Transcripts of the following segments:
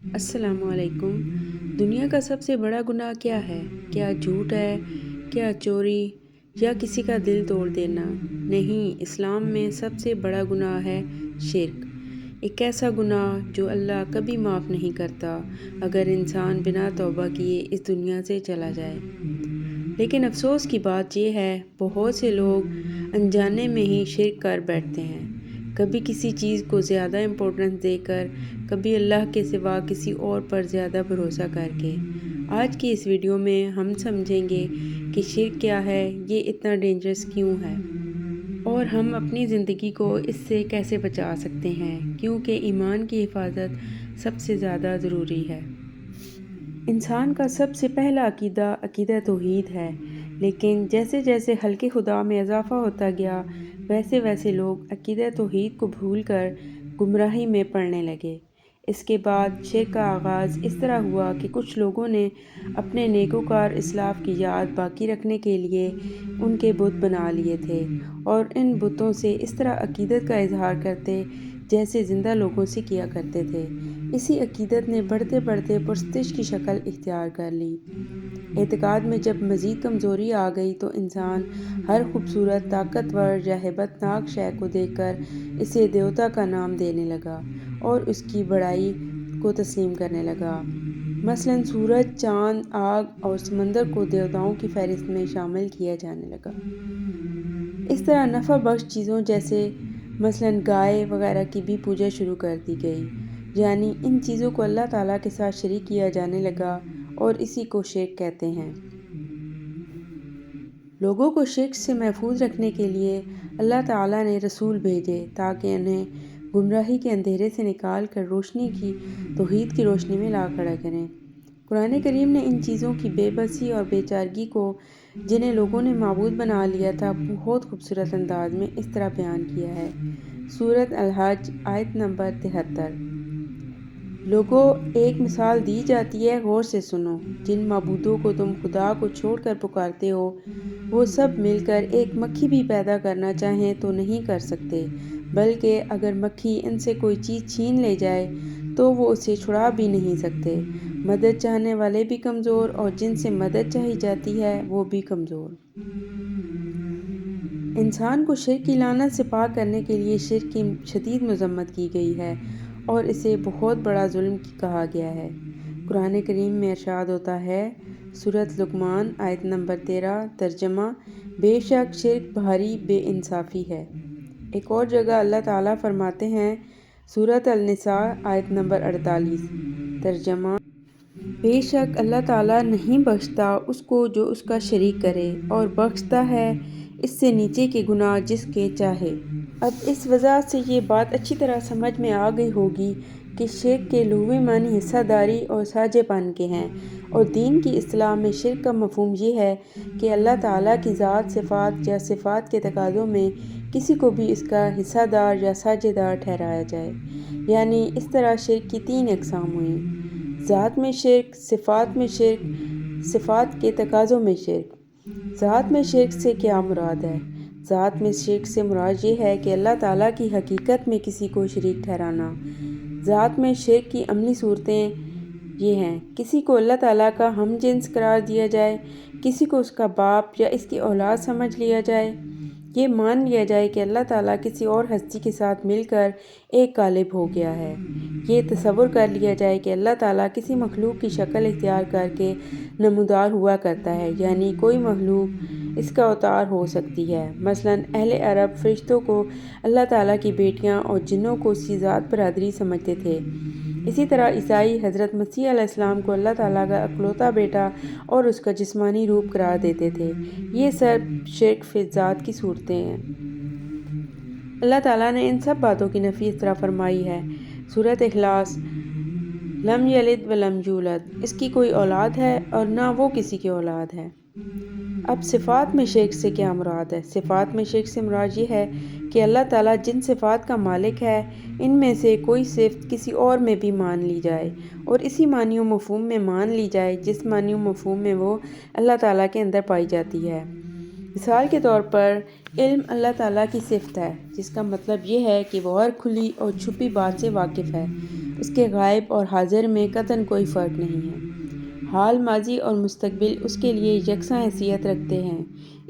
السلام علیکم۔ دنیا کا سب سے بڑا گناہ کیا ہے؟ کیا جھوٹ ہے؟ کیا چوری یا کسی کا دل توڑ دینا؟ نہیں، اسلام میں سب سے بڑا گناہ ہے شرک۔ ایک ایسا گناہ جو اللہ کبھی معاف نہیں کرتا اگر انسان بنا توبہ کیے اس دنیا سے چلا جائے۔ لیکن افسوس کی بات یہ ہے، بہت سے لوگ انجانے میں ہی شرک کر بیٹھتے ہیں، کبھی کسی چیز کو زیادہ امپورٹنس دے کر، کبھی اللہ کے سوا کسی اور پر زیادہ بھروسہ کر کے۔ آج کی اس ویڈیو میں ہم سمجھیں گے کہ شرک کیا ہے، یہ اتنا ڈینجرس کیوں ہے، اور ہم اپنی زندگی کو اس سے کیسے بچا سکتے ہیں، کیونکہ ایمان کی حفاظت سب سے زیادہ ضروری ہے۔ انسان کا سب سے پہلا عقیدہ توحید ہے، لیکن جیسے جیسے خلق خدا میں اضافہ ہوتا گیا، ویسے ویسے لوگ عقیدہ توحید کو بھول کر گمراہی میں پڑنے لگے۔ اس کے بعد شرک کا آغاز اس طرح ہوا کہ کچھ لوگوں نے اپنے نیکوکار اسلاف کی یاد باقی رکھنے کے لیے ان کے بت بنا لیے تھے، اور ان بتوں سے اس طرح عقیدت کا اظہار کرتے جیسے زندہ لوگوں سے کیا کرتے تھے۔ اسی عقیدت نے بڑھتے بڑھتے پرستش کی شکل اختیار کر لی۔ اعتقاد میں جب مزید کمزوری آ گئی تو انسان ہر خوبصورت، طاقتور یا ہیبت ناک شے کو دیکھ کر اسے دیوتا کا نام دینے لگا اور اس کی بڑائی کو تسلیم کرنے لگا۔ مثلاً سورج، چاند، آگ اور سمندر کو دیوتاؤں کی فہرست میں شامل کیا جانے لگا۔ اس طرح نفع بخش چیزوں جیسے مثلاً گائے وغیرہ کی بھی پوجا شروع کر دی گئی، یعنی ان چیزوں کو اللہ تعالیٰ کے ساتھ شریک کیا جانے لگا، اور اسی کو شرک کہتے ہیں۔ لوگوں کو شرک سے محفوظ رکھنے کے لیے اللہ تعالیٰ نے رسول بھیجے تاکہ انہیں گمراہی کے اندھیرے سے نکال کر توحید کی روشنی میں لا کھڑا کریں۔ قرآن کریم نے ان چیزوں کی بے بسی اور بے چارگی کو، جنہیں لوگوں نے معبود بنا لیا تھا، بہت خوبصورت انداز میں اس طرح بیان کیا ہے۔ سورۃ الحج آیت نمبر 73۔ لوگوں، ایک مثال دی جاتی ہے، غور سے سنو۔ جن معبودوں کو تم خدا کو چھوڑ کر پکارتے ہو، وہ سب مل کر ایک مکھی بھی پیدا کرنا چاہیں تو نہیں کر سکتے، بلکہ اگر مکھی ان سے کوئی چیز چھین لے جائے تو وہ اسے چھڑا بھی نہیں سکتے۔ مدد چاہنے والے بھی کمزور، اور جن سے مدد چاہی جاتی ہے وہ بھی کمزور۔ انسان کو شرک کی لعنت سے پاک کرنے کے لیے شرک کی شدید مذمت کی گئی ہے اور اسے بہت بڑا ظلم کہا گیا ہے۔ قرآن کریم میں ارشاد ہوتا ہے، سورۃ لقمان آیت نمبر 13، ترجمہ: بے شک شرک بھاری بے انصافی ہے۔ ایک اور جگہ اللہ تعالیٰ فرماتے ہیں، سورۃ النساء آیت نمبر 48، ترجمہ: بے شک اللہ تعالیٰ نہیں بخشتا اس کو جو اس کا شریک کرے، اور بخشتا ہے اس سے نیچے کے گناہ جس کے چاہے۔ اب اس وضاحت سے یہ بات اچھی طرح سمجھ میں آ گئی ہوگی کہ شرک کے لغوی معنی حصہ داری اور ساجھے پن کے ہیں، اور دین کی اصطلاح میں شرک کا مفہوم یہ ہے کہ اللہ تعالیٰ کی ذات، صفات یا صفات کے تقاضوں میں کسی کو بھی اس کا حصہ دار یا ساجھے دار ٹھہرایا جائے۔ یعنی اس طرح شرک کی 3 اقسام ہوئیں: ذات میں شرک، صفات میں شرک، صفات کے تقاضوں میں شرک۔ ذات میں شرک سے کیا مراد ہے؟ ذات میں شرک سے مراد یہ ہے کہ اللہ تعالیٰ کی حقیقت میں کسی کو شریک ٹھہرانا۔ ذات میں شرک کی عملی صورتیں یہ ہیں: کسی کو اللہ تعالیٰ کا ہم جنس قرار دیا جائے، کسی کو اس کا باپ یا اس کی اولاد سمجھ لیا جائے، یہ مان لیا جائے کہ اللہ تعالیٰ کسی اور ہستی کے ساتھ مل کر ایک قالب ہو گیا ہے، یہ تصور کر لیا جائے کہ اللہ تعالیٰ کسی مخلوق کی شکل اختیار کر کے نمودار ہوا کرتا ہے، یعنی کوئی مخلوق اس کا اوتار ہو سکتی ہے۔ مثلاً اہل عرب فرشتوں کو اللہ تعالیٰ کی بیٹیاں اور جنوں کو اس کی ذات برادری سمجھتے تھے۔ اسی طرح عیسائی حضرت مسیح علیہ السلام کو اللہ تعالیٰ کا اکلوتا بیٹا اور اس کا جسمانی روپ قرار دیتے تھے۔ یہ سب شرک فی الذات کی صورتیں ہیں۔ اللہ تعالیٰ نے ان سب باتوں کی نفی اس طرح فرمائی ہے، سورۃ اخلاص: لم یلد ولم یولد، اس کی کوئی اولاد ہے اور نہ وہ کسی کی اولاد ہے۔ اب صفات میں شرک سے کیا مراد ہے؟ صفات میں شرک سے مراد یہ ہے کہ اللہ تعالیٰ جن صفات کا مالک ہے، ان میں سے کوئی صفت کسی اور میں بھی مان لی جائے، اور اسی معنی و مفہوم میں مان لی جائے جس معنی و مفہوم میں وہ اللہ تعالیٰ کے اندر پائی جاتی ہے۔ مثال کے طور پر، علم اللہ تعالیٰ کی صفت ہے، جس کا مطلب یہ ہے کہ وہ ہر کھلی اور چھپی بات سے واقف ہے۔ اس کے غائب اور حاضر میں قطعاً کوئی فرق نہیں ہے۔ حال، ماضی اور مستقبل اس کے لیے یکساں حیثیت رکھتے ہیں،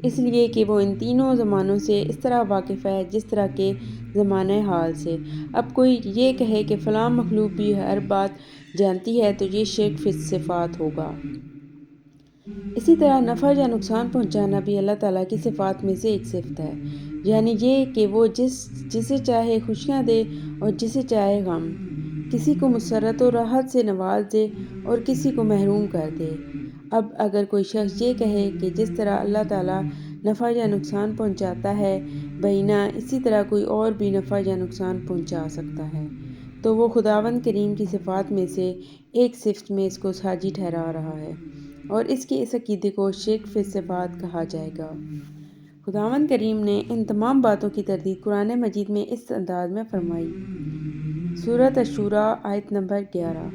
اس لیے کہ وہ ان تینوں زمانوں سے اس طرح واقف ہے جس طرح کے زمانہ حال سے۔ اب کوئی یہ کہے کہ فلاں مخلوق بھی ہر بات جانتی ہے تو یہ شرک فی الصفات ہوگا۔ اسی طرح نفع یا نقصان پہنچانا بھی اللہ تعالیٰ کی صفات میں سے ایک صفت ہے، یعنی یہ کہ وہ جسے چاہے خوشیاں دے اور جسے چاہے غم، کسی کو مسرت و راحت سے نواز دے اور کسی کو محروم کر دے۔ اب اگر کوئی شخص یہ کہے کہ جس طرح اللہ تعالیٰ نفع یا نقصان پہنچاتا ہے بینا اسی طرح کوئی اور بھی نفع یا نقصان پہنچا سکتا ہے، تو وہ خداوند کریم کی صفات میں سے ایک صفت میں اس کو ساجی ٹھہرا رہا ہے، اور اس کے اس عقیدے کو شرک فی الصفات کہا جائے گا۔ خداوند کریم نے ان تمام باتوں کی تردید قرآن مجید میں اس انداز میں فرمائی۔ سورۃ الشورى آیت نمبر 11۔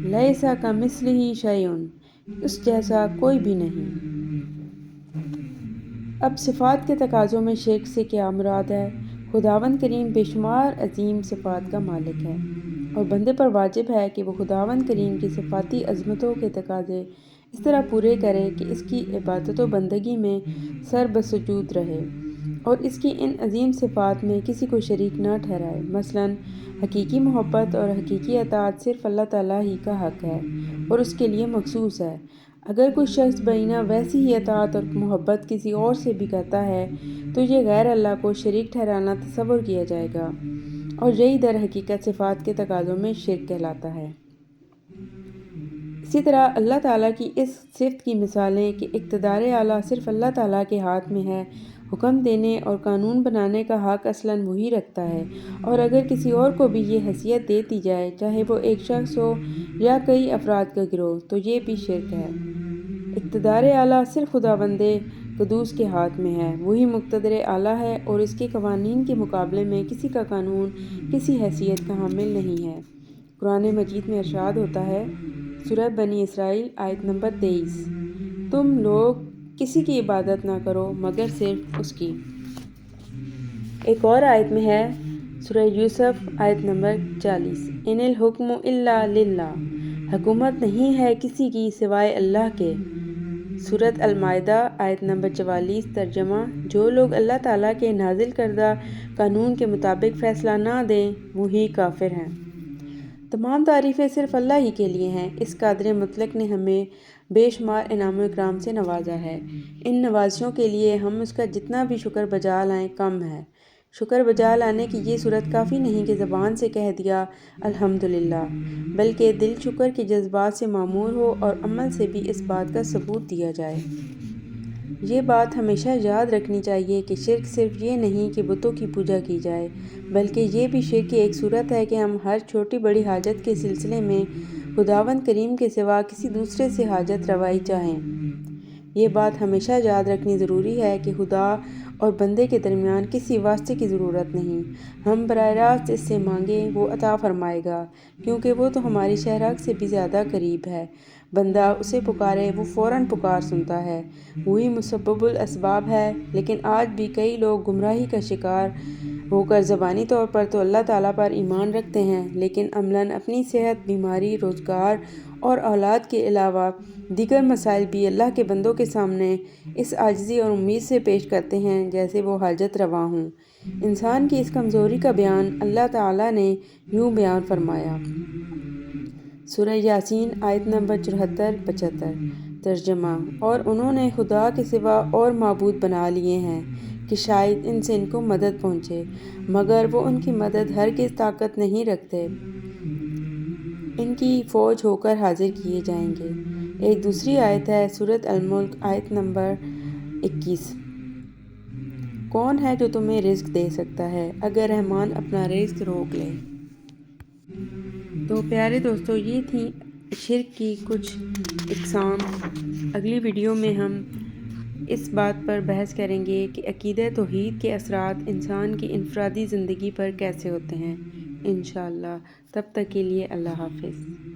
لیس کمثلہ شیء، اس جیسا کوئی بھی نہیں۔ اب صفات کے تقاضوں میں شرک سے کیا مراد ہے؟ خداوند کریم بے شمار عظیم صفات کا مالک ہے، اور بندے پر واجب ہے کہ وہ خداوند کریم کی صفاتی عظمتوں کے تقاضے اس طرح پورے کرے کہ اس کی عبادت و بندگی میں سر بسجود رہے، اور اس کی ان عظیم صفات میں کسی کو شریک نہ ٹھہرائے۔ مثلاً حقیقی محبت اور حقیقی اطاعت صرف اللہ تعالیٰ ہی کا حق ہے اور اس کے لیے مخصوص ہے۔ اگر کوئی شخص بینا ویسی ہی اطاعت اور محبت کسی اور سے بھی کرتا ہے تو یہ غیر اللہ کو شریک ٹھہرانا تصور کیا جائے گا، اور یہی در حقیقت صفات کے تقاضوں میں شرک کہلاتا ہے۔ اسی طرح اللہ تعالیٰ کی اس صفت کی مثالیں کہ اقتدار اعلیٰ صرف اللہ تعالیٰ کے ہاتھ میں ہے، حکم دینے اور قانون بنانے کا حق اصلاً وہی رکھتا ہے، اور اگر کسی اور کو بھی یہ حیثیت دے دی جائے، چاہے وہ ایک شخص ہو یا کئی افراد کا گروہ، تو یہ بھی شرک ہے۔ اقتدار اعلیٰ صرف خداوند قدوس کے ہاتھ میں ہے، وہی مقتدر اعلیٰ ہے، اور اس کے قوانین کے مقابلے میں کسی کا قانون کسی حیثیت کا حامل نہیں ہے۔ قرآن مجید میں ارشاد ہوتا ہے، سورہ بنی اسرائیل آیت نمبر 23، تم لوگ کسی کی عبادت نہ کرو مگر صرف اس کی۔ ایک اور آیت میں ہے، سورہ یوسف آیت نمبر 40، ان الحکم الا للہ، حکومت نہیں ہے کسی کی سوائے اللہ کے۔ سورۃ المائدہ آیت نمبر 44، ترجمہ، جو لوگ اللہ تعالیٰ کے نازل کردہ قانون کے مطابق فیصلہ نہ دیں وہی کافر ہیں۔ تمام تعریفیں صرف اللہ ہی کے لیے ہیں۔ اس قادر مطلق نے ہمیں بے شمار انعام و اکرام سے نوازا ہے، ان نوازشوں کے لیے ہم اس کا جتنا بھی شکر بجا لائیں کم ہے۔ شکر بجا لانے کی یہ صورت کافی نہیں کہ زبان سے کہہ دیا الحمدللہ، بلکہ دل شکر کے جذبات سے معمور ہو اور عمل سے بھی اس بات کا ثبوت دیا جائے۔ یہ بات ہمیشہ یاد رکھنی چاہیے کہ شرک صرف یہ نہیں کہ بتوں کی پوجا کی جائے، بلکہ یہ بھی شرک کی ایک صورت ہے کہ ہم ہر چھوٹی بڑی حاجت کے سلسلے میں خداوند کریم کے سوا کسی دوسرے سے حاجت روائی چاہیں۔ یہ بات ہمیشہ یاد رکھنی ضروری ہے کہ خدا اور بندے کے درمیان کسی واسطے کی ضرورت نہیں۔ ہم براہ راست اس سے مانگیں وہ عطا فرمائے گا، کیونکہ وہ تو ہماری شہرگ سے بھی زیادہ قریب ہے۔ بندہ اسے پکارے وہ فوراً پکار سنتا ہے، وہی مسبب الاسباب ہے۔ لیکن آج بھی کئی لوگ گمراہی کا شکار ہو کر زبانی طور پر تو اللہ تعالیٰ پر ایمان رکھتے ہیں، لیکن عملاً اپنی صحت، بیماری، روزگار اور اولاد کے علاوہ دیگر مسائل بھی اللہ کے بندوں کے سامنے اس عاجزی اور امید سے پیش کرتے ہیں جیسے وہ حاجت روا ہوں۔ انسان کی اس کمزوری کا بیان اللہ تعالیٰ نے یوں بیان فرمایا، سورہ یاسین آیت نمبر 74-75، ترجمہ، اور انہوں نے خدا کے سوا اور معبود بنا لیے ہیں کہ شاید ان سے ان کو مدد پہنچے، مگر وہ ان کی مدد ہرگز طاقت نہیں رکھتے، ان کی فوج ہو کر حاضر کیے جائیں گے۔ ایک دوسری آیت ہے، سورۃ الملک آیت نمبر 21، کون ہے جو تمہیں رزق دے سکتا ہے اگر رحمان اپنا رزق روک لے۔ تو پیارے دوستو، یہ تھیں شرک کی کچھ اقسام۔ اگلی ویڈیو میں ہم اس بات پر بحث کریں گے کہ عقیدہ توحید کے اثرات انسان کی انفرادی زندگی پر کیسے ہوتے ہیں، انشاءاللہ۔ تب تک کے لیے اللہ حافظ۔